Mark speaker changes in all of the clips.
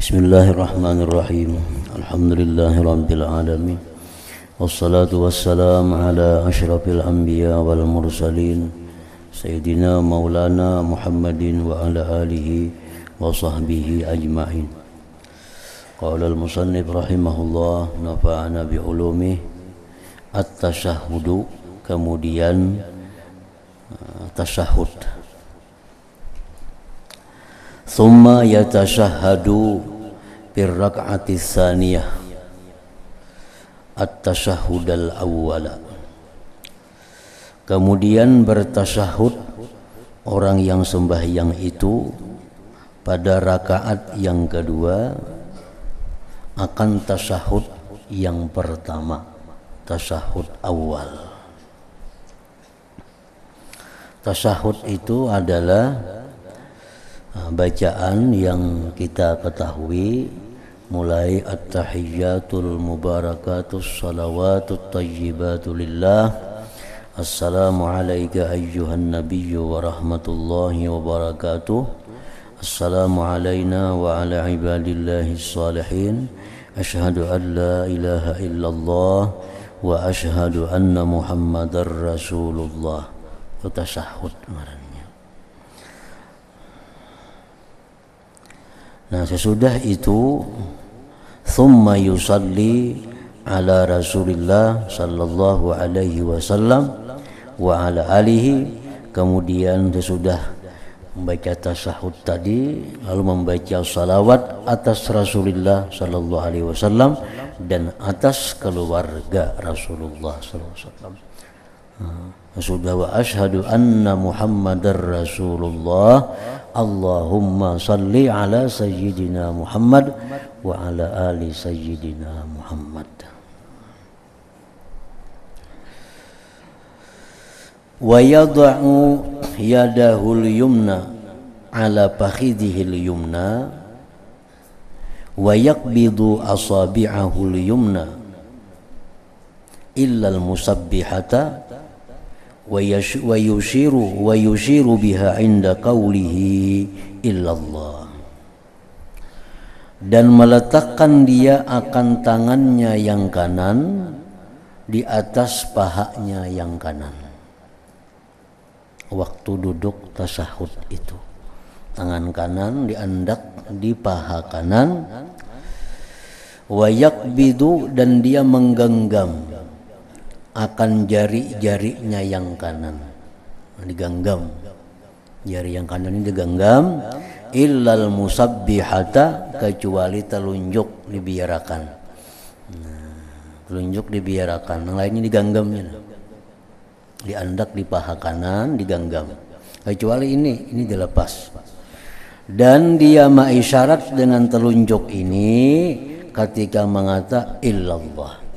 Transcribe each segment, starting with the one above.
Speaker 1: Bismillahirrahmanirrahim. Alhamdulillahirabbil alamin. Wassalatu wassalamu ala asyrafil anbiya wal mursalin sayyidina maulana Muhammadin wa ala alihi wa sahbihi ajma'in. Qala al-musannif rahimahullah, nafa'ana bi ulumih. At-tasyahhudu, kemudian tasyahud. Thumma yatashahhadu bir rak'ati tsaniyah at-tasyahhud al-awwala. Kemudian bertasyahud orang yang sembahyang itu pada rakaat yang kedua akan tasyahud yang pertama, tasyahud awal. Tasyahud itu adalah bacaan yang kita ketahui mulai at-tahiyyatul mubarakatus salawatut thayyibatu lillah, assalamu alayka ayyuhan nabiyyu wa rahmatullahi wa barakatuh, assalamu alayna wa ala ibadillahi salihin, asyhadu an la ilaha illallah wa asyhadu anna muhammadar rasulullah. Itu tasyahud marahnya. Nah, sesudah itu thumma yusalli ala Rasulillah sallallahu alaihi wasallam wa ala alihi. Kemudian sesudah membaca tasyahud tadi lalu membaca salawat atas Rasulullah sallallahu alaihi wasallam dan atas keluarga Rasulullah sallallahu alaihi wasallam. Sudah wa asyhadu anna muhammadar rasulullah, Allahumma salli ala sayyidina Muhammad wa ala ali sayyidina Muhammad. Wa yada'u yadahul yumna ala fakhidihil yumna wa yaqbidu asabi'ahul yumna illa al-musabbihata wa yushiru biha inda qawlihi illallah, dan meletakkan dia akan tangannya yang kanan di atas pahanya yang kanan waktu duduk tasyahud itu. Tangan kanan diandak di paha kanan, wa yaqbidu, dan dia menggenggam akan jari-jarinya yang kanan, digenggam jari yang kanan ini digenggam, illal musabbihata, kecuali telunjuk dibiarkan. Telunjuk dibiarkan, yang lainnya digenggamnya, diandak di paha kanan digenggam, kecuali ini dilepas. Dan dia mengisyarat dengan telunjuk ini ketika mengata illallah,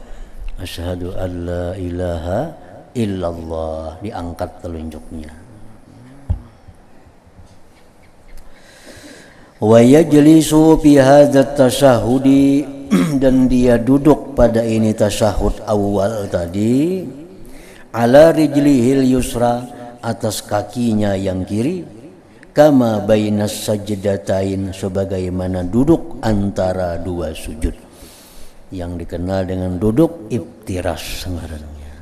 Speaker 1: asyhadu an la ilaha illallah, diangkat telunjuknya. Wa yajlisu fi hadzal tasyahudi, dan dia duduk pada ini tasyahud awal tadi, ala rijlihil yusra, atas kakinya yang kiri, kama bainas sajdatain, sebagaimana duduk antara dua sujud, yang dikenal dengan duduk iftirash ngarannya.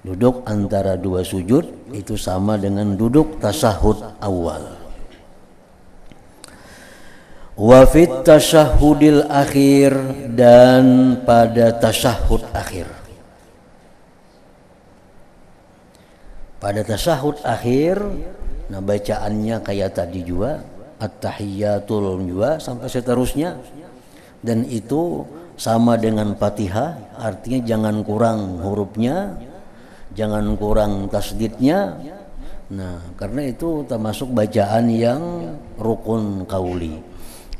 Speaker 1: Duduk antara dua sujud itu sama dengan duduk tasyahud awal. Wa fit tasyahudil akhir, dan pada tasyahud akhir. Pada tasyahud akhir, nah bacaannya kayak tadi juga, at-tahiyyatul juga sampai seterusnya. Dan itu sama dengan Fatihah, artinya jangan kurang hurufnya, jangan kurang tasdidnya. Nah, karena itu termasuk bacaan yang rukun qauli.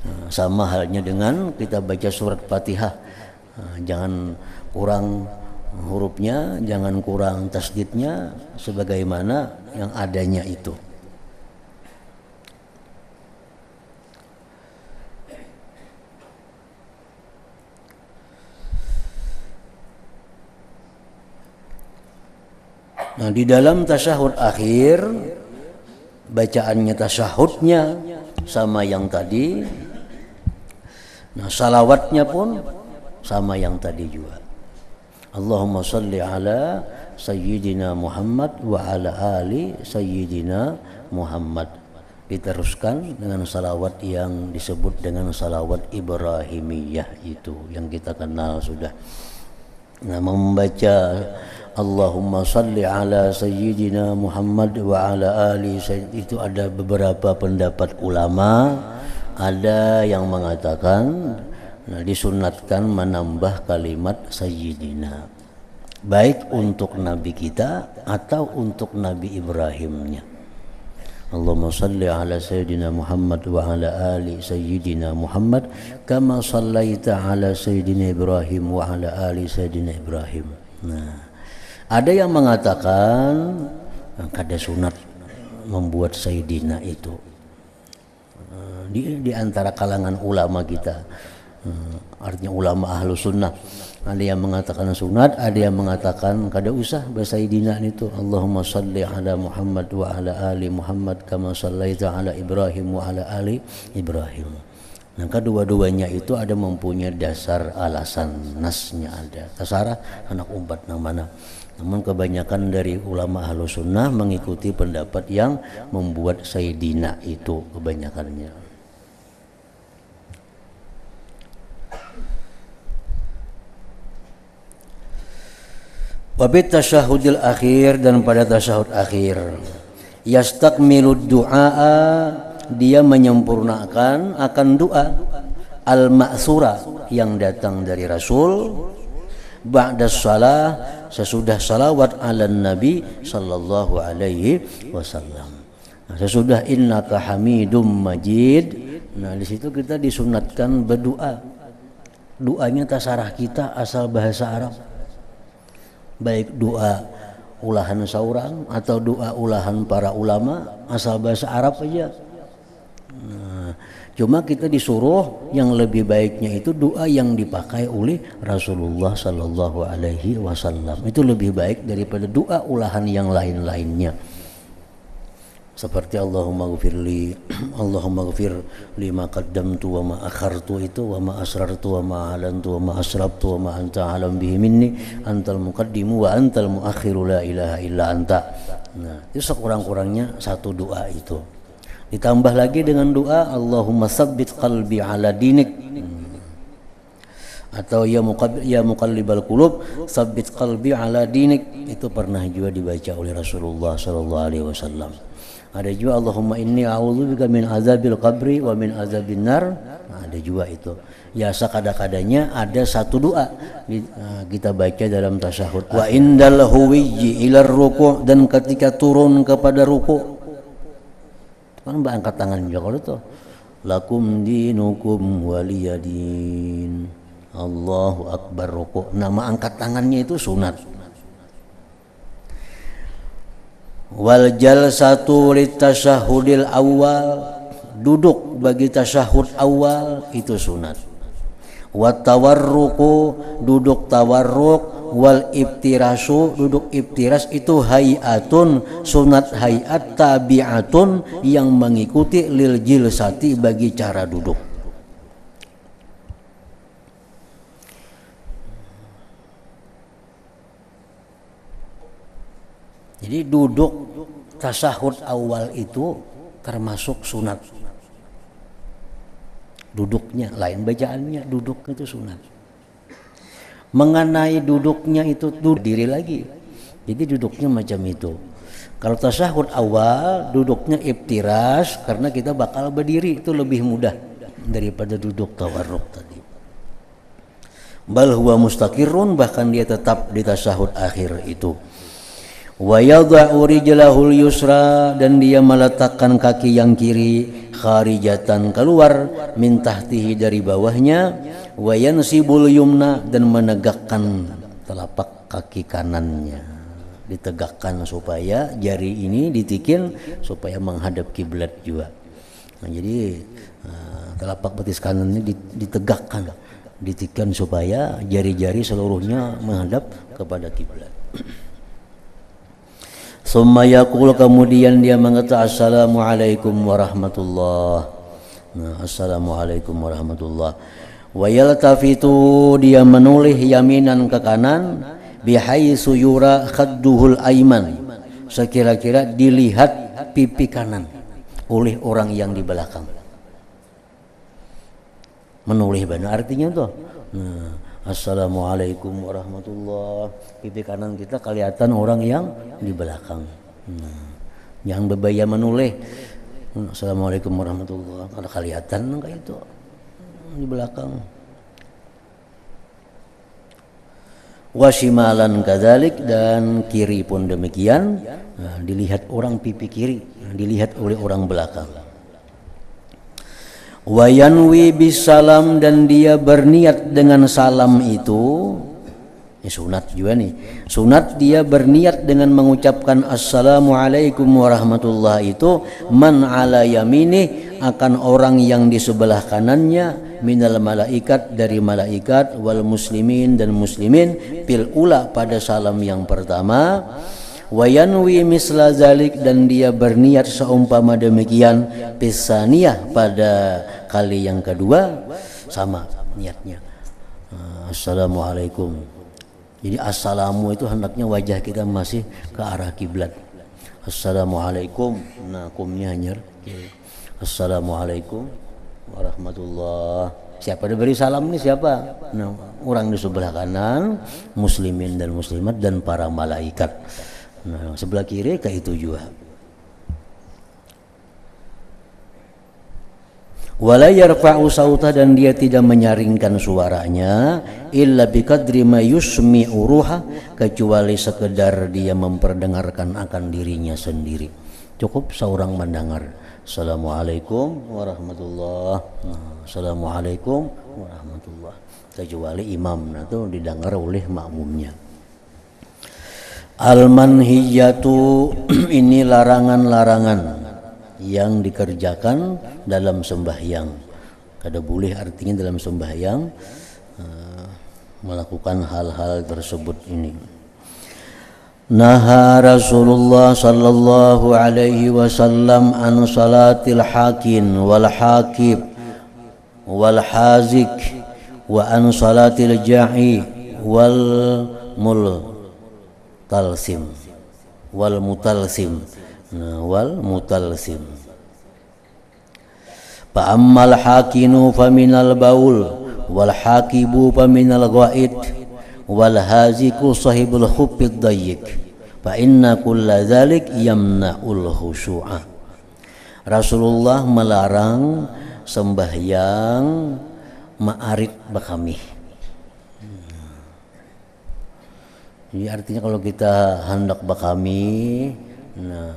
Speaker 1: Nah, sama halnya dengan kita baca surat Fatihah. Nah, jangan kurang hurufnya, jangan kurang tasdidnya, sebagaimana yang adanya itu. Nah, di dalam tasyahud akhir, bacaannya tasyahudnya sama yang tadi. Nah, salawatnya pun sama yang tadi juga. Allahumma salli ala Sayyidina Muhammad wa ala ali Sayyidina Muhammad. Diteruskan dengan salawat yang disebut dengan salawat Ibrahimiyah itu yang kita kenal sudah. Nah, membaca Allahumma salli ala Sayyidina Muhammad wa ala ali itu ada beberapa pendapat ulama. Ada yang mengatakan disunatkan menambah kalimat Sayyidina, baik untuk Nabi kita atau untuk Nabi Ibrahimnya. Allahumma salli ala Sayyidina Muhammad wa ala ali Sayyidina Muhammad kama sallaita ala Sayyidina Ibrahim wa ala ali Sayyidina Ibrahim. Nah, ada yang mengatakan kada sunat membuat Sayyidina itu. Di antara kalangan ulama kita, artinya ulama ahlu sunnah, ada yang mengatakan sunat, ada yang mengatakan kada usah bersayyidina itu. Allahumma salli ala Muhammad wa ala ali Muhammad kama sallaita ala Ibrahim wa ala ali Ibrahim. Nah, kedua-duanya itu ada mempunyai dasar alasan, nasnya ada. Terserah anak umpat nang mana. Namun kebanyakan dari ulama ahlu sunnah mengikuti pendapat yang membuat sayyidina itu kebanyakannya. Wabit tasyahudil akhir, dan pada tasyahud akhir yastakmilud du'a, dia menyempurnakan akan doa al-ma'sura yang datang dari Rasul ba'da shalah, sesudah salawat ala Nabi sallallahu alaihi wasallam. Nah, sesudah innaka hamidum majid. Nah, di situ kita disunatkan berdoa. Doanya tasarah kita asal bahasa Arab. Baik doa ulahan seorang atau doa ulahan para ulama asal bahasa Arab aja. Nah, cuma kita disuruh yang lebih baiknya itu doa yang dipakai oleh Rasulullah sallallahu alaihi wasallam. Itu lebih baik daripada doa ulahan yang lain-lainnya. Seperti Allahumma ghfirli, Allahumma ghfir lima qaddamtu wa ma akhartu itu, wa ma asrartu wa ma alantu wa ma asrabtu wa ma anta alam bihi minni, antal muqaddimu wa antal muakhiru la ilaha illa anta. Nah, itu sekurang-kurangnya satu doa itu. Ditambah lagi dengan doa Allahumma sabbit qalbi ala dinik, atau ya muqallibal qulub sabbit qalbi ala dinik. Itu pernah juga dibaca oleh Rasulullah sallallahu alaihi wasallam. Ada juga Allahumma inni a'udzubika min azabil qabri wa min azabin nar. Nah, ada juga itu. Ya, sekada-kadanya ada satu doa kita baca dalam tasyahud. Wa indal huwiyyi ilar ruku', dan ketika turun kepada ruku'. Kan mbak angkat tangan juga kalau itu. Lakum dinukum waliyadin. Allahu akbar ruku'. Nama angkat tangannya itu sunat. Wal jalsatu litasyahudil awal, duduk bagi tasyahud awal itu sunat. Wat tawarruku, duduk tawarruk. Wal iftirasu, duduk iftiras itu hayatun, sunat hayat tabi'atun yang mengikuti lil jilsati bagi cara duduk. Jadi duduk tasyahud awal itu termasuk sunat. Duduknya lain, bacaannya duduk itu sunat. Mengenai duduknya itu diri lagi. Jadi duduknya macam itu. Kalau tasyahud awal duduknya iftiras, karena kita bakal berdiri, itu lebih mudah daripada duduk tawarruk tadi. Bal huwa mustaqirrun, bahkan dia tetap di tasyahud akhir itu. Wa yadha'u rijlahul yusra, dan dia meletakkan kaki yang kiri kharijatan, keluar, min tahtihi, dari bawahnya, wa yansibul yumna, dan menegakkan telapak kaki kanannya, ditegakkan supaya jari ini ditikin supaya menghadap kiblat juga. Nah, jadi telapak betis kanannya ditegakkan, ditikan supaya jari-jari seluruhnya menghadap kepada kiblat. Summa yaqul, kemudian dia mengatakan assalamualaikum warahmatullah. Nah, assalamualaikum warahmatullah. Wa yaltafitu, dia menoleh yaminan ke kanan, bihaitsu yura khadduhul aiman, sekira-kira dilihat pipi kanan oleh orang yang di belakang. Menoleh benar artinya tuh. Nah, assalamualaikum warahmatullah, pipi kanan kita kelihatan orang yang di belakang. Jangan berbahaya menoleh. Assalamualaikum warahmatullah, kalau kelihatan kayak itu di belakang. Wasimalan kadzalik, dan kiri pun demikian. Nah, dilihat orang pipi kiri, dilihat oleh orang belakang. Wa yanwi bisalam, dan dia berniat dengan salam itu. Ini sunat juga nih. Sunat dia berniat dengan mengucapkan assalamualaikum warahmatullahi itu man ala yamini, akan orang yang di sebelah kanannya, minal malaikat, dari malaikat, wal muslimin, dan muslimin, fil ula, pada salam yang pertama. Wa yanwi misla zalik, dan dia berniat seumpama demikian pisaniyah, pada kali yang kedua, sama niatnya. Assalamualaikum. Jadi assalamu itu hendaknya wajah kita masih ke arah kiblat. Assalamualaikum. Nah, kumnya hanyar. Assalamualaikum warahmatullah. Siapa diberi salam ini siapa? Nah, orang di sebelah kanan, muslimin dan muslimat, dan para malaikat. Nah, sebelah kiri kayak itu juga. Wala yarfa'u sautah, dan dia tidak menyaringkan suaranya, illa biqadri ma yusmi'u ruha, kecuali sekedar dia memperdengarkan akan dirinya sendiri. Cukup seorang mendengar assalamualaikum warahmatullah, assalamualaikum warahmatullah, kecuali imam, nah itu didengar oleh makmumnya. Al-manhiyatu, ini larangan-larangan yang dikerjakan dalam sembahyang. Kada boleh artinya dalam sembahyang melakukan hal-hal tersebut ini. Naha Rasulullah sallallahu alaihi wasallam an salatil hakin wal hakib wal hazik wa an salatil jahi wal mutalsim wal mutalsim. Wal mutalsim. Fa ammal hakinu fa minal baul wal hakibu fa minal ghaid wal haziku sahibul khuffid dayyik fa inna kulla dzalik yamna'ul khusyu'a. Rasulullah melarang sembahyang ma'arid bakamih. Jadi artinya kalau kita hendak bakamih, nah,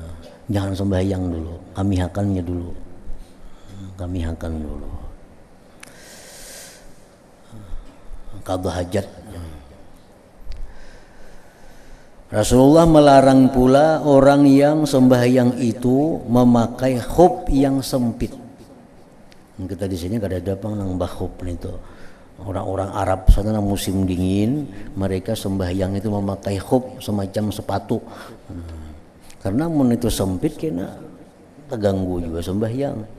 Speaker 1: jangan sembahyang dulu, kami hakannya dulu. Kami hakan dulu. Qadha hajat. Rasulullah melarang pula orang yang sembahyang itu memakai khuf yang sempit. Kita di sini kada ada nang khuf itu. Orang-orang Arab sana musim dingin, mereka sembahyang itu memakai khuf semacam sepatu. Karena mun itu sempit kena terganggu juga sembahyang.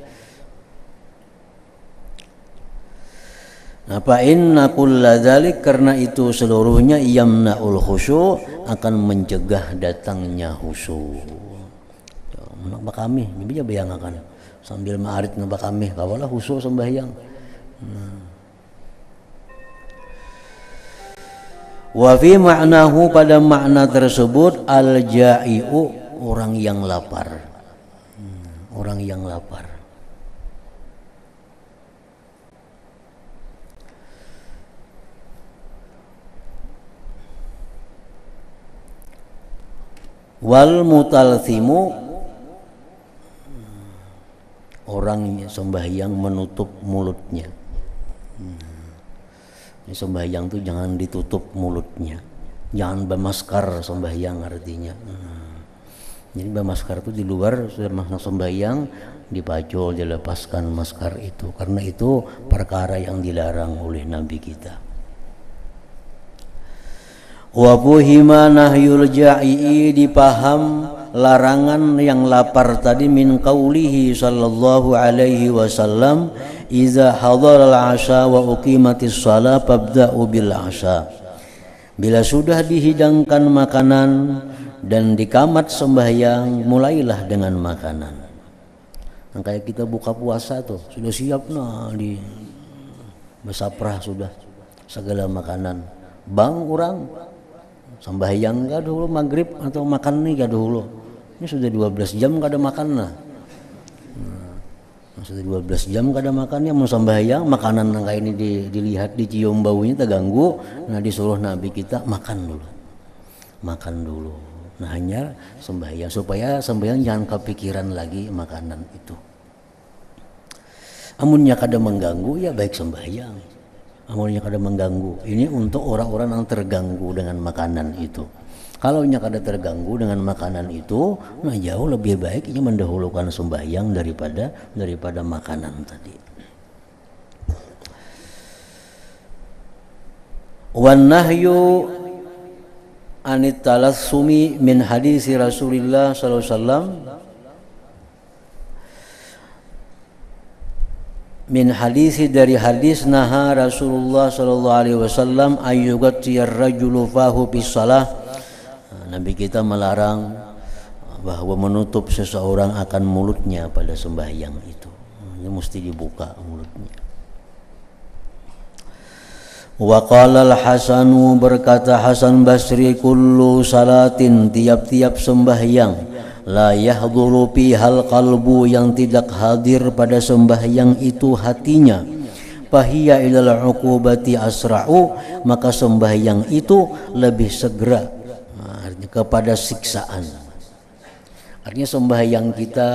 Speaker 1: Nah, fa inna kulla dzalik, karena itu seluruhnya yamna'ul khusyu', akan mencegah datangnya khusyuk. Nak bakami, bibi bayangakan sambil ma'arid na bakami, kawalah khusyuk sembahyang. Wa fi ma'nahu, pada makna tersebut, al-ja'i'u, orang yang lapar. Orang yang lapar. Wal mutalthimu, orang sembahyang menutup mulutnya. Sembahyang itu jangan ditutup mulutnya, jangan bermaskar sembahyang artinya. Jadi bermaskar itu di luar, sudah masuk sembahyang dipacul, dilepaskan maskar itu, karena itu perkara yang dilarang oleh Nabi kita. Wa fuhima nahyul ja'i, dipaham larangan yang lapar tadi min qaulihi sallallahu alaihi wasallam iza hadaral asya wa uqimatis shalah fabda'u bil asya. Bila sudah dihidangkan makanan dan dikamat sembahyang, mulailah dengan makanan. Nah, kayak kita buka puasa tuh sudah siap di besaprah sudah segala makanan. Bang orang sembahyang gak dulu maghrib atau makan nih gak dulu. Ini sudah 12 jam gak ada makan nah. Sudah 12 jam gak ada makannya, mau sembahyang makanan yang kayak ini dilihat dicium baunya terganggu. Nah disuruh Nabi kita makan dulu. Nah hanya sembahyang supaya sembahyang jangan kepikiran lagi makanan itu. Amunnya kada mengganggu ya baik sembahyang. Amunnya kada mengganggu, ini untuk orang-orang yang terganggu dengan makanan itu. Kalau nya kada terganggu dengan makanan itu, nah jauh lebih baik ini mendahulukan sembahyang daripada makanan tadi. Wan nahyu anit talassumi min hadisi Rasulillah sallallahu alaihi wasallam min hadisi dari hadis naha Rasulullah sallallahu alaihi wasallam ayyughattiyar rajulu fahu bis shalah. Nabi kita melarang bahwa menutup seseorang akan mulutnya pada sembahyang itu. Ini mesti dibuka mulutnya. Wa qala al-Hasanu, berkata Hasan Basri, kullu salatin, tiap-tiap sembahyang, la yahduru fihal qalbu, yang tidak hadir pada sembahyang itu hatinya, fahiya ilal uqubati asra'u, maka sembahyang itu lebih segera kepada siksaan. Artinya sembahyang kita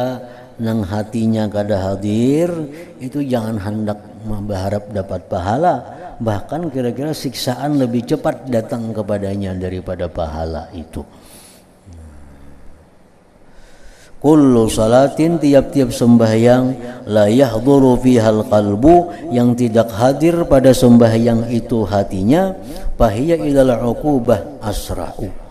Speaker 1: nang hatinya kada hadir itu jangan hendak berharap dapat pahala, bahkan kira-kira siksaan lebih cepat datang kepadanya daripada pahala itu. Kullu salatin, tiap-tiap sembahyang, la yahduru fihal qalbu, yang tidak hadir pada sembahyang itu hatinya, fahiya ilal uqubah asra'u.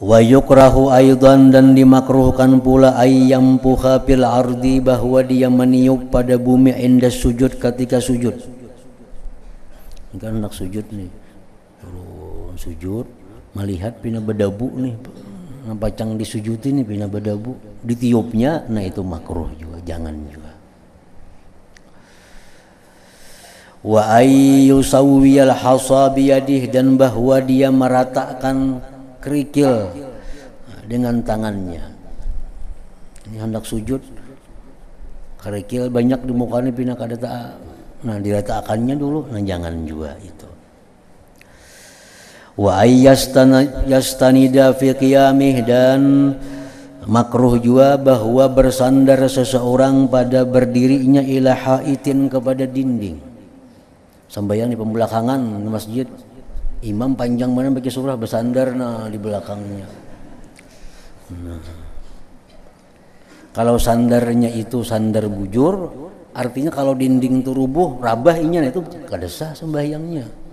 Speaker 1: Wa yukrahu aidan, dan dimakruhkan pula ayyam puha fil ardi, bahwa dia meniup pada bumi inda sujud, ketika sujud. Ini kan anak sujud nih, turun sujud melihat pina berdabu nih, pacang disujuti nih pina berdabu, ditiupnya, nah itu makruh juga, jangan juga. Wa ayyusawwiyal hasa biyadih, dan bahwa dia meratakan kerikil dengan tangannya. Ini hendak sujud, kerikil banyak di mukanya pina kada tak, nah diratakannya dulu, nah jangan juga itu. Wa ayyastanida fi qiyamih, dan makruh juga bahwa bersandar seseorang pada berdirinya ila haitin, kepada dinding. Sembahyang di pembelakangan di masjid, imam panjang mana bagi surah, bersandar di belakangnya. Kalau sandarnya itu sandar bujur, artinya kalau dinding itu rubuh, rabah inya, itu kada sah sembahyangnya.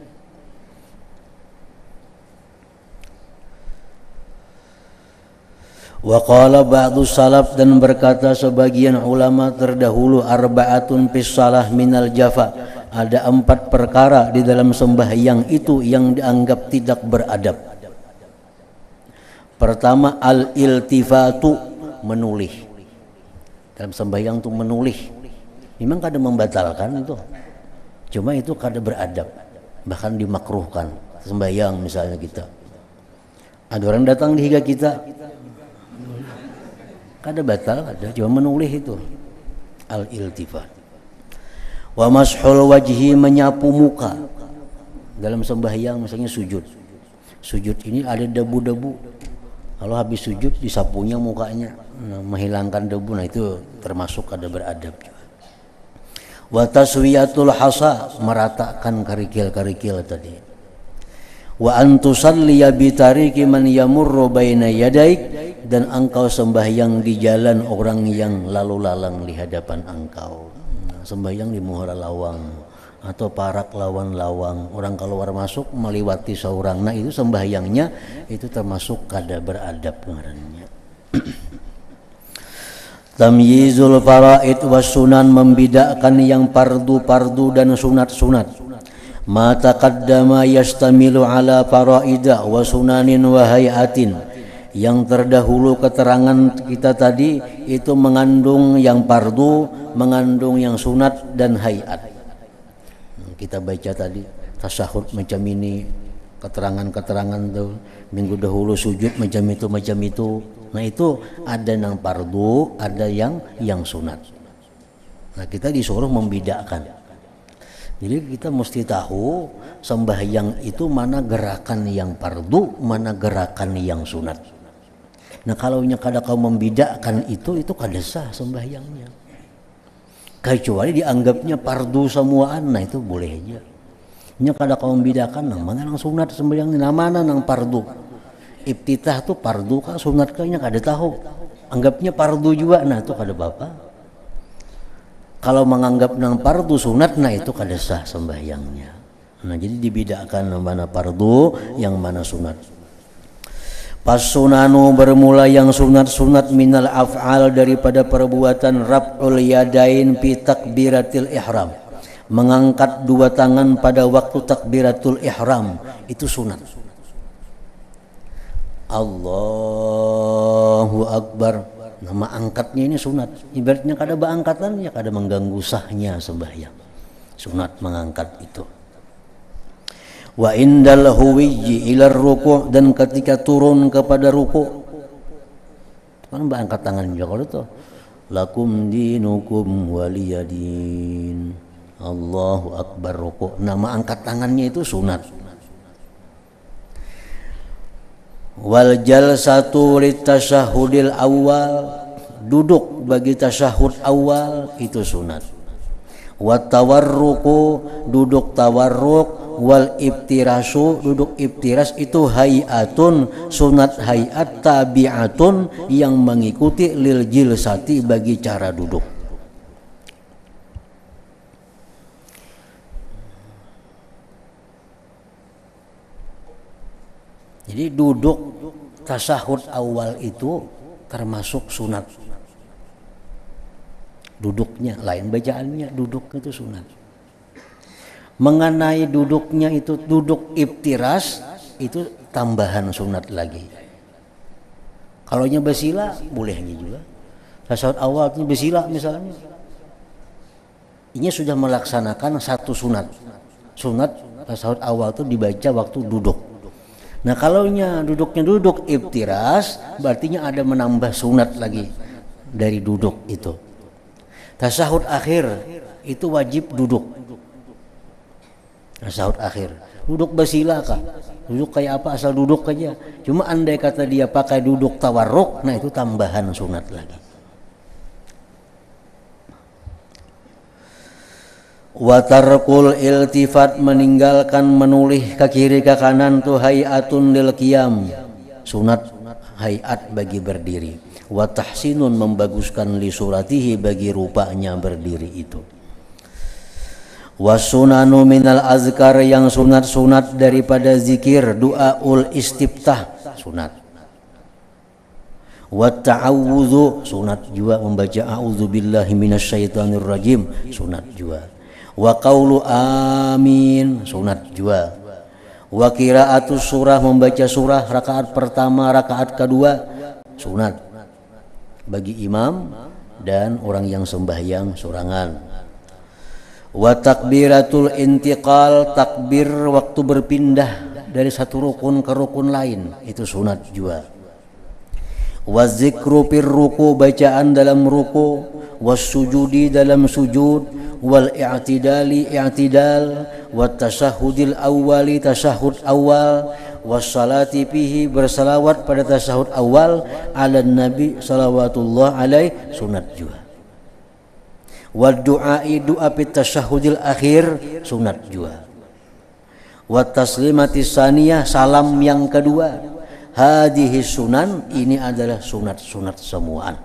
Speaker 1: Wa qala ba'du salaf, dan berkata sebagian ulama terdahulu, arba'atun fis salah minal jafa, ada 4 perkara di dalam sembahyang itu yang dianggap tidak beradab. Pertama, al-iltifatu, menulih. Dalam sembahyang itu menulih. Memang kada membatalkan itu, cuma itu kada beradab, bahkan dimakruhkan. Sembahyang misalnya kita, ada orang datang di higa kita, kada batal, ada cuma menulih itu, al-iltifat. Wa mashul wajhi, menyapu muka dalam sembahyang, misalnya sujud ini ada debu-debu, kalau habis sujud disapunya mukanya, menghilangkan debu, nah itu termasuk ada beradab juga. Wa taswiyatul hasa, meratakan kerikil-kerikil tadi. Wa antusalliya bitariki man yamurru baina yadaik, dan engkau sembahyang di jalan orang yang lalu lalang di hadapan engkau. Sembahyang di muara lawang, atau parak lawan lawang, orang keluar masuk melewati seorang, nah itu sembahyangnya itu termasuk kada beradab ngarannya. Tamyizul faraid was sunan, membedakan yang fardu-fardu dan sunat-sunat. Ma taqaddama yastamilu ala faraidah wa sunanin wa hayatin. Yang terdahulu keterangan kita tadi itu mengandung yang fardu, mengandung yang sunat dan hayat. Kita baca tadi tasyahud macam ini, keterangan-keterangan tuh, minggu dahulu sujud macam itu. Nah itu ada yang fardu, ada yang sunat. Nah kita disuruh membedakan. Jadi kita mesti tahu sembahyang itu mana gerakan yang fardu, mana gerakan yang sunat. Nah kalau kada kau membedakan itu kada sah sembahyangnya. Kecuali dianggapnya fardu semuaan, nah itu boleh aja. Nya kada kau membedakan, nah mana yang sunat sembahyang, nah mana yang fardu. Ibtitah tuh fardu kan, sunat kayaknya kada tahu, anggapnya fardu juga, nah itu kada apa. Kalau menganggap nang fardu sunat, nah itu kada sah sembahyangnya. Nah jadi dibedakan mana fardu yang mana sunat. Pas sunanu bermula yang sunat minal af'al, daripada perbuatan raf'ul yadain fi takbiratil ihram, mengangkat dua tangan pada waktu takbiratul ihram, itu sunat. Allahu Akbar, nama angkatnya ini sunat. Ibaratnya kada beangkatan ya kada mengganggu sahnya sembahyang. Sunat mengangkat itu. Wa indal huwiyyi ila ruku', dan ketika turun kepada ruku', kan beangkat tangan juga kalau itu. Lakum dinukum waliyadin. Allahu Akbar ruku'. Nama angkat tangannya itu sunat. Wal jalsatu litasyahudil awal, duduk bagi tasyahud awal itu sunat. Wat tawarruku, duduk tawarruk. Wal ibtirasu, duduk ibtiras itu hayatun, sunat hayat tabi'atun, yang mengikuti lil jilsati, bagi cara duduk. Jadi duduk tasyahud awal itu termasuk sunat. Duduknya, lain bacaannya, duduk itu sunat. Mengenai duduknya itu, duduk ibtiras itu tambahan sunat lagi. Kalau nya bersila bolehnya juga. Tasyahud awal itu bersila misalnya, ini sudah melaksanakan satu sunat. Sunat tasyahud awal itu dibaca waktu duduk. Nah kalau duduknya duduk ibtiras, berarti ada menambah sunat lagi dari duduk itu. Tasyahud akhir itu wajib duduk. Tasyahud akhir duduk bersila kah? Duduk kayak apa, asal duduk aja. Cuma andai kata dia pakai duduk tawarruk, nah itu tambahan sunat lagi. Watarkul iltifat, meninggalkan menoleh ke kiri ke kanan, tu hayatun lil qiyam, sunat hayat bagi berdiri. Wa tahsinun, membaguskan li suratihi, bagi rupanya berdiri itu. Wasunanu minal azkar, yang sunat-sunat daripada zikir, du'aul istiftah sunat. Wa ta'awudhu sunat juga, membaca a'udzubillahi minasyaitonir rajim sunat juga. Wa qaulu amin sunat juga. Wa qiraatus surah, membaca surah rakaat pertama, rakaat kedua sunat bagi imam dan orang yang sembahyang sorangan. Wa takbiratul intiqal, takbir waktu berpindah dari satu rukun ke rukun lain, itu sunat juga. Wa zikru fir ruku, bacaan dalam ruku. Was sujudi, dalam sujud. Wal i'tidali, i'tidal. Wat tasyahudil awwali, tasyahud awal. Was salati fihi, bersalawat pada tasyahud awal. Ala nabi salawatullah alaih, sunat juga. Wad du'ai, du'a fit tasyahudil akhir, sunat juga. Wat taslimatis saniyah, salam yang kedua. Hadhihi sunan, ini adalah sunat-sunat semuaan.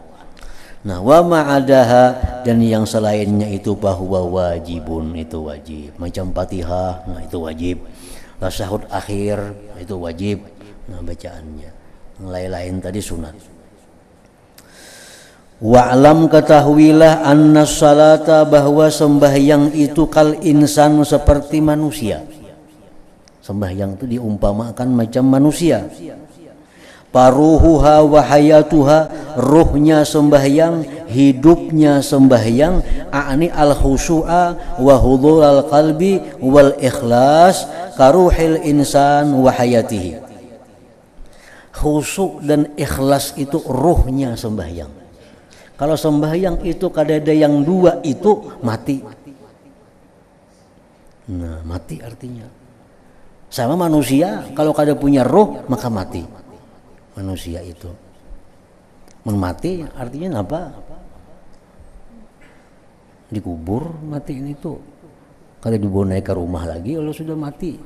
Speaker 1: Nah, wa ma'adaha, dan yang selainnya itu bahwa wajibun, itu wajib. Macam Fatihah, nah itu wajib. Tasyahud akhir itu wajib. Nah, bacaannya. Yang lain-lain tadi sunat. Wa'lam, ketahuilah, anna salata, bahwa sembahyang itu kal insan, seperti manusia. Sembahyang itu diumpamakan macam manusia. Paruhuha wa hayatuha, ruhnya sembahyang, hidupnya sembahyang, a'ni al khusu'a wa hudhur al qalbi wal ikhlas karuhil insan wa hayatihi. Khusyuk dan ikhlas itu ruhnya sembahyang. Kalau sembahyang itu kadada yang dua itu mati. Nah, mati artinya. Sama manusia, kalau kada punya ruh maka mati. Manusia itu mati artinya apa? Dikubur mati ini tuh. Kalau dibawa naik ke rumah lagi kalau sudah mati.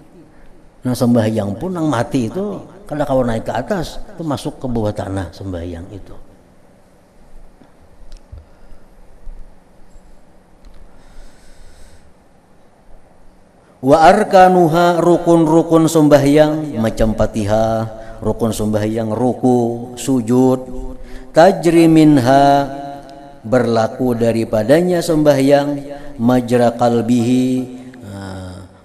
Speaker 1: Nah, sembahyang pun yang mati itu kada kawan naik ke atas, itu masuk ke bawah tanah sembahyang itu. Wa arkanuha, rukun-rukun sembahyang macam Fatihah, rukun sembahyang ruku, sujud, tajri minha, berlaku daripadanya sembahyang, majra qalbihi,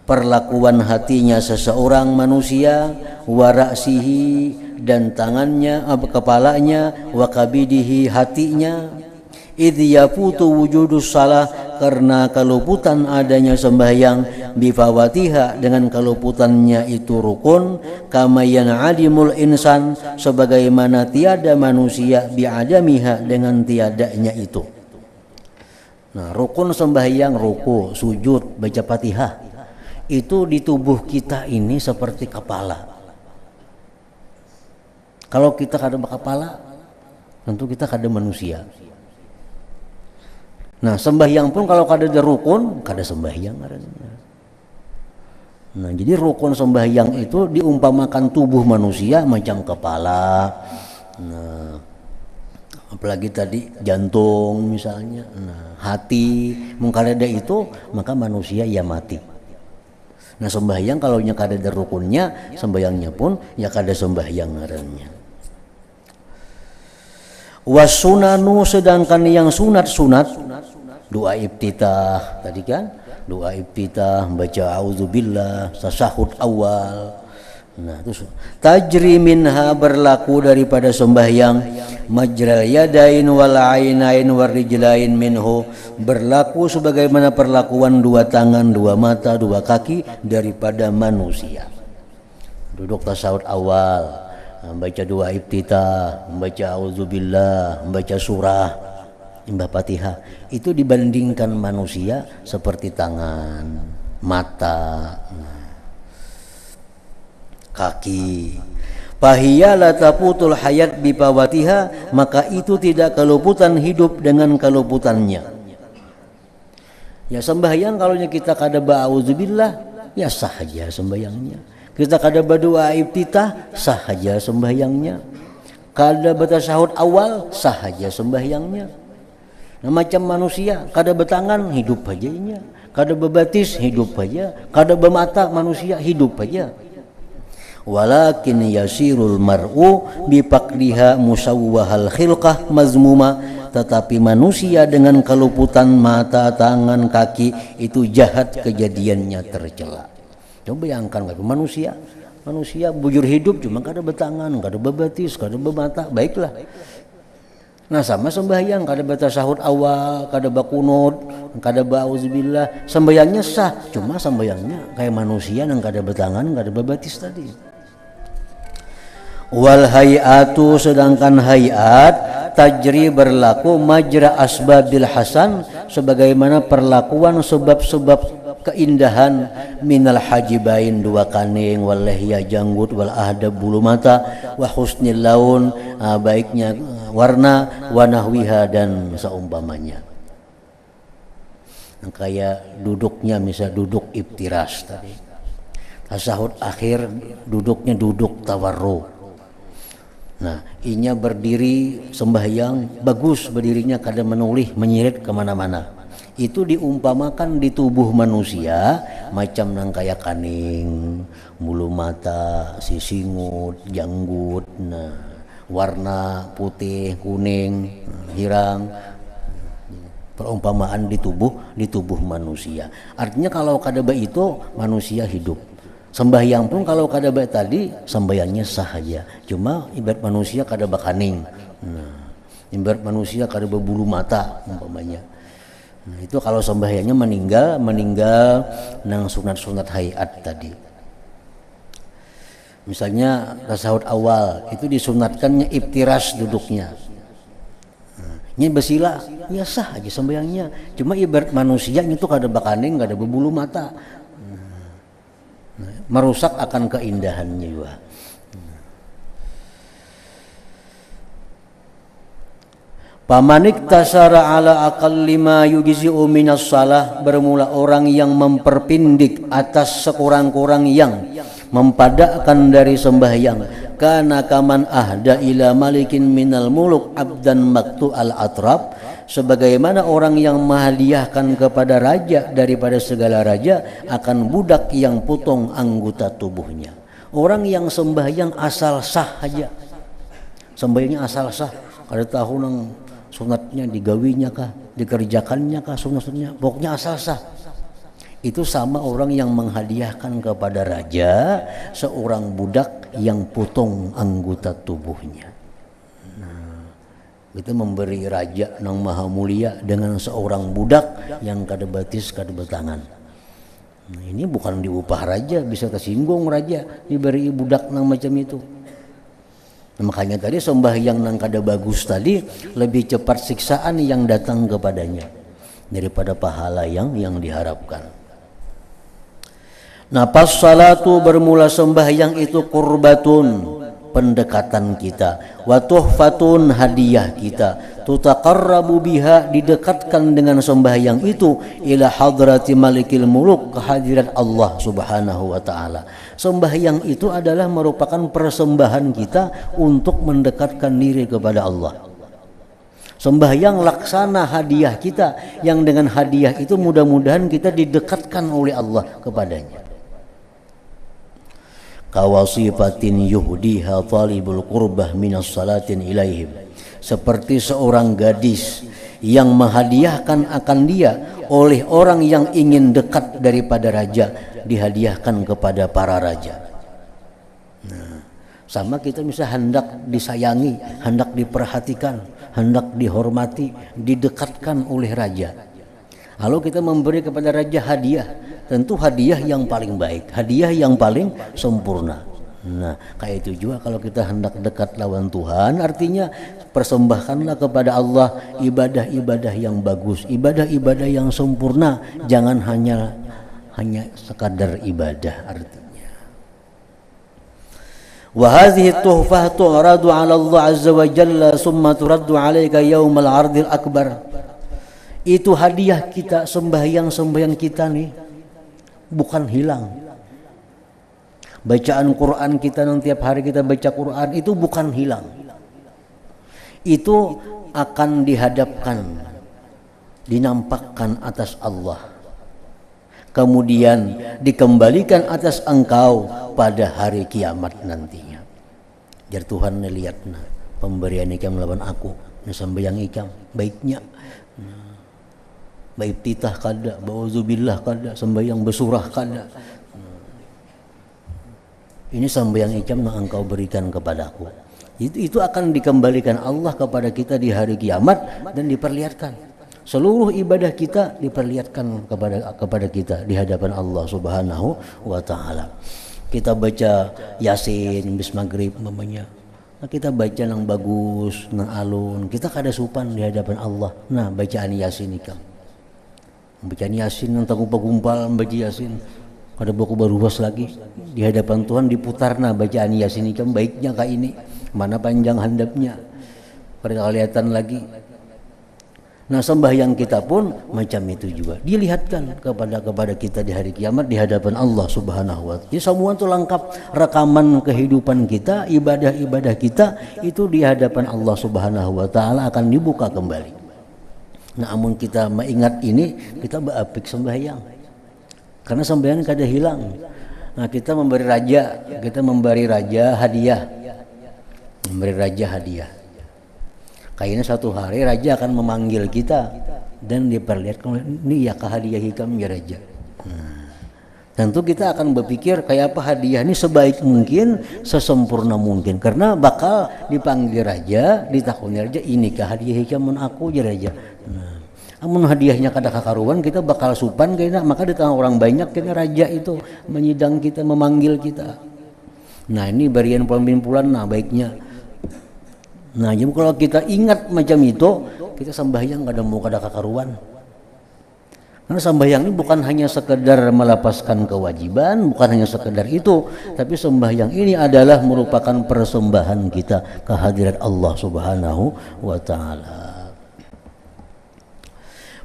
Speaker 1: perlakuan hatinya seseorang manusia, wa ra'sihi, dan tangannya, kepalanya, wa kabidihi, hatinya, idh yafutu wujudus salah, karena keluputan adanya sembahyang, bifawatiha, dengan keluputannya itu rukun, kama yan'adimul insan, sebagaimana tiada manusia, bi'adamiha, dengan tiadanya itu. Nah, rukun sembahyang, ruku, sujud, baca Fatihah, itu di tubuh kita ini seperti kepala. Kalau kita kada kepala, tentu kita kada manusia. Nah, sembahyang pun kalau kada ada rukun, kada sembahyang. Nah, jadi rukun sembahyang itu diumpamakan tubuh manusia macam kepala. Nah, apalagi tadi jantung misalnya. Nah, hati, mun kada ada itu maka manusia ya mati. Nah, sembahyang kalau nya kada ada rukunnya, sembahyangnya pun ya kada sembahyang ngarannya. Wasunanu, sedangkan yang sunat-sunat, doa iftitah tadi kan, doa iftitah, baca auzubillah, tasyahud awal. Nah, itu tajri minha, berlaku daripada sembahyang, majral yadain wal ainain war rijlain minhu, berlaku sebagaimana perlakuan dua tangan, dua mata, dua kaki daripada manusia. Duduk tasyahud awal, membaca doa iftitah, membaca auzubillah, membaca surah, membaca Fatihah, itu dibandingkan manusia seperti tangan, mata, kaki. Fahiya la tafutul hayat bifawatiha, maka itu tidak keluputan hidup dengan keluputannya. Ya, sembahyang kalau kita kada ba'auzubillah, ya sah saja sembahyangnya. Kita kada berdoa iftitah, sah saja sembahyangnya. Kada bertasyahud awal, sah saja sembahyangnya. Nah, macam manusia, kada bertangan, hidup aja inya. Kada berbatis, hidup aja. Kada bermata, manusia hidup aja. Walakin yasirul mar'u bipakliha musawwahal khilqah mazmuma, tetapi manusia dengan keluputan mata, tangan, kaki itu jahat kejadiannya, tercela. Coba bayangkan manusia bujur hidup cuma kada bertangan, kada berbatis, kada bermata, baiklah. Nah, sama sembahyang, kada bertasyahud awal, kada berkunut, kada ba'auzubillah, sembahyangnya sah, cuma sembahyangnya kayak manusia yang kada bertangan, kada berbatis tadi. Wal hayatu, sedangkan hayat tajri, berlaku majra asbabil hasan, sebagaimana perlakuan sebab-sebab keindahan, minal hajibain, dua kaning, wal lihya, janggut, wal ahdab, bulu mata, wa husnil laun, baiknya warna, wa nahwiha, dan seumpamanya. Kayak duduknya, misal duduk iftiras tadi, tasyahud akhir duduknya duduk tawarruk. Nah, inya berdiri sembahyang bagus berdirinya kada menulih menyirit kemana-mana. Itu diumpamakan di tubuh manusia macam nang kaya kaning, bulu mata, sisingut, janggut, nah, warna putih, kuning, hirang. Perumpamaan di tubuh manusia. Artinya kalau kada baik itu manusia hidup. Sembahyang pun kalau kada baik tadi sembahyangnya sah aja. Cuma ibarat manusia kada bakaning. Nah, ibarat manusia kada berbulu mata umpamanya. Nah, itu kalau sembahyangnya meninggal nang sunat-sunat hayat tadi. Misalnya tasawuf awal itu disunatkannya iftiras duduknya. Ini bersila, ya sah aja sembahyangnya. Cuma ibarat manusia itu kada bakaning, kada berbulu mata. Merusak akan keindahannya juga. Pamanik tasara ala aqalli ma yujzi'u minas salah, bermula orang yang memperpindik atas sekurang-kurang yang mempadakkan dari sembahyang. Kana kaman ahda ila malikin minal muluk abdan maktu al atrab, sebagaimana orang yang menghadiahkan kepada raja daripada segala raja akan budak yang potong anggota tubuhnya. Orang yang sembahyang asal sah aja, sembahyangnya asal sah, kada tahu nang sunatnya digawinya kah, dikerjakannya kah sunatnya, pokoknya asal sah. Itu sama orang yang menghadiahkan kepada raja seorang budak yang potong anggota tubuhnya. Nah, kita memberi raja nang maha mulia dengan seorang budak yang kada batis kada bertangan. Nah, ini bukan diupah raja, bisa tersinggung raja diberi budak nang macam itu. Nah, makanya tadi sembahyang nang kada bagus tadi lebih cepat siksaan yang datang kepadanya daripada pahala yang diharapkan. Nah, pas salatu bermula sembahyang itu qurbatun, pendekatan kita, wa tuhfatun, hadiah kita, tutaqarrabu biha, didekatkan dengan sembahyang itu ila hadrati malikil muluk, kehadirat Allah Subhanahu wa taala. Sembahyang itu adalah merupakan persembahan kita untuk mendekatkan diri kepada Allah. Sembahyang laksana hadiah kita, yang dengan hadiah itu mudah-mudahan kita didekatkan oleh Allah kepadanya. Kawasifatin yuhdiha talibul qurbah minas salatin ilaihim, seperti seorang gadis yang menghadiahkan akan dia oleh orang yang ingin dekat daripada raja, dihadiahkan kepada para raja. Nah, sama kita bisa hendak disayangi, hendak diperhatikan, hendak dihormati, didekatkan oleh raja. Lalu kita memberi kepada raja hadiah, tentu hadiah yang paling baik, hadiah yang paling sempurna. Nah, kayak itu juga kalau kita hendak dekat lawan Tuhan, artinya persembahkanlah kepada Allah ibadah-ibadah yang bagus, ibadah-ibadah yang sempurna, jangan hanya sekadar ibadah artinya. Wa hadhihi tuhfah tu'radu 'ala Allah 'azza wa jalla summa turaddu 'alaika yaumal 'ardil akbar. Itu hadiah kita, sembahyang kita nih bukan hilang. Bacaan Quran kita yang tiap hari kita baca Quran itu bukan hilang. Itu akan dihadapkan, dinampakkan atas Allah. Kemudian dikembalikan atas engkau pada hari kiamat nantinya. Jar Tuhan lihat pemberian ikam lawan aku, sembahyang ikam baiknya. Baik titah kada, bauzubillah kada, sembahyang bersurah kada. Ini sembahyang ikam yang engkau berikan kepadaku. Itu akan dikembalikan Allah kepada kita di hari kiamat dan diperlihatkan. Seluruh ibadah kita diperlihatkan kepada kita di hadapan Allah Subhanahu wa taala. Kita baca Yasin bis maghrib mamanya. Nah, kita baca yang bagus, yang alun, kita kada supan di hadapan Allah. Nah, bacaan Yasin ikam. Bacaan Yasin yang gumpal baca Yasin, kada baku berubas lagi di hadapan Tuhan diputar bacaan Yasin ikam baiknya kayak ini, mana panjang handapnya, pada kelihatan lagi. Nah, sembahyang kita pun macam itu juga. Dilihatkan kepada kita di hari kiamat di hadapan Allah Subhanahu wa taala. Jadi semua itu lengkap, rekaman kehidupan kita, ibadah-ibadah kita itu di hadapan Allah Subhanahu wa taala akan dibuka kembali. Nah, amun kita mengingat ini, kita beapik sembahyang. Karena sembahyang kada hilang. Nah, kita memberi raja hadiah. Memberi raja hadiah. Kayaknya satu hari raja akan memanggil kita dan diperlihatkan, ini ya hadiah hikam ya raja. Tentu kita akan berpikir kayak apa hadiah ini sebaik mungkin, sesempurna mungkin, karena bakal dipanggil raja, ditakuni raja, ini kah hadiah hikam aku ya raja. Amun hadiahnya kada kakaruan, kita bakal supan kayaknya, maka di tengah orang banyak kita raja itu menyidang kita, memanggil kita. Nah, ini barian pemimpulan, nah baiknya. Nah, jadi kalau kita ingat macam itu, kita sembahyang kada kakaruan. Karena sembahyang ini bukan hanya sekedar melepaskan kewajiban, bukan hanya sekedar itu, tapi sembahyang ini adalah merupakan persembahan kita kehadirat Allah Subhanahu wa taala.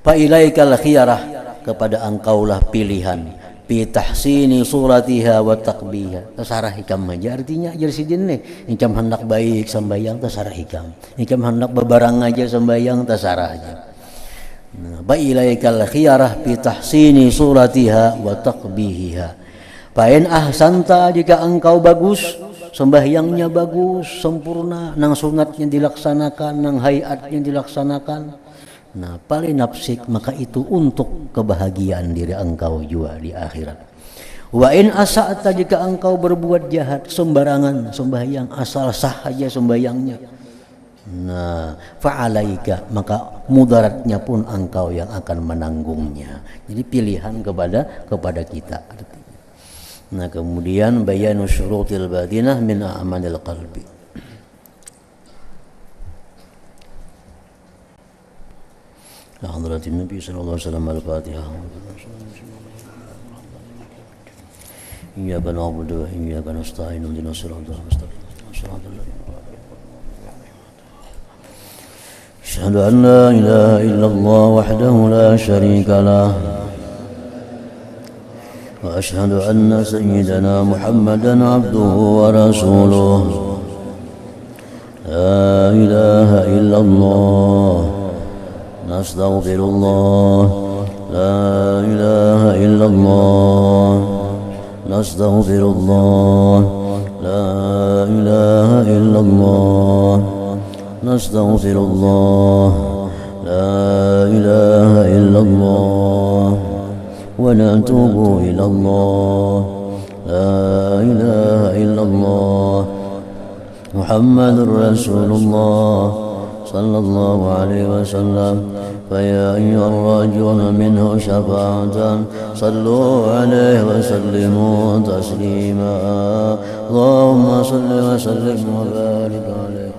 Speaker 1: Fa ilaikal khiyarah, kepada engkaulah pilihan. Fi tahsini suratiha wa taqbiha, tasarah hikam aja artinya ajar sidin nih, incam hendak baik sembahyang tasarah hikam, incam hendak bebarang aja sembahyang tasarah aja. Nah, ba ilaikal khiyarah fi tahsini suratiha wa taqbihiha. Fa in ahsanta, jika engkau bagus sembahyangnya, bagus sempurna, nang sunatnya dilaksanakan, nang hayatnya dilaksanakan, nah paling nafsik, maka itu untuk kebahagiaan diri engkau juga di akhirat. Wa in asa'ta, jika engkau berbuat jahat, sembarangan sembahyang, asal sah aja sembahyangnya, nah fa'alaika, maka mudaratnya pun engkau yang akan menanggungnya. Jadi pilihan kepada kita. Nah, kemudian bayanu syurutil batinah min a'malil qalbi. حضرة النبي صلى الله عليه وسلم الفاتحة. إياك نعبد وإياك نستعين اهدنا الصراط المستقيم صراط الذين أشهد أن لا إله إلا الله وحده لا شريك له وأشهد أن سيدنا محمدا عبده ورسوله لا إله إلا الله نستغفر الله لا إله إلا الله نستغفر الله لا إله إلا الله نستغفر الله لا إله إلا الله ونتوب إلى الله لا إله إلا الله محمد رسول الله صلى الله عليه وسلم. فيا أيها الراجون منه شفاعة صلوا عليه وسلموا تسليما. اللهم صل وسلم وبارك عليه.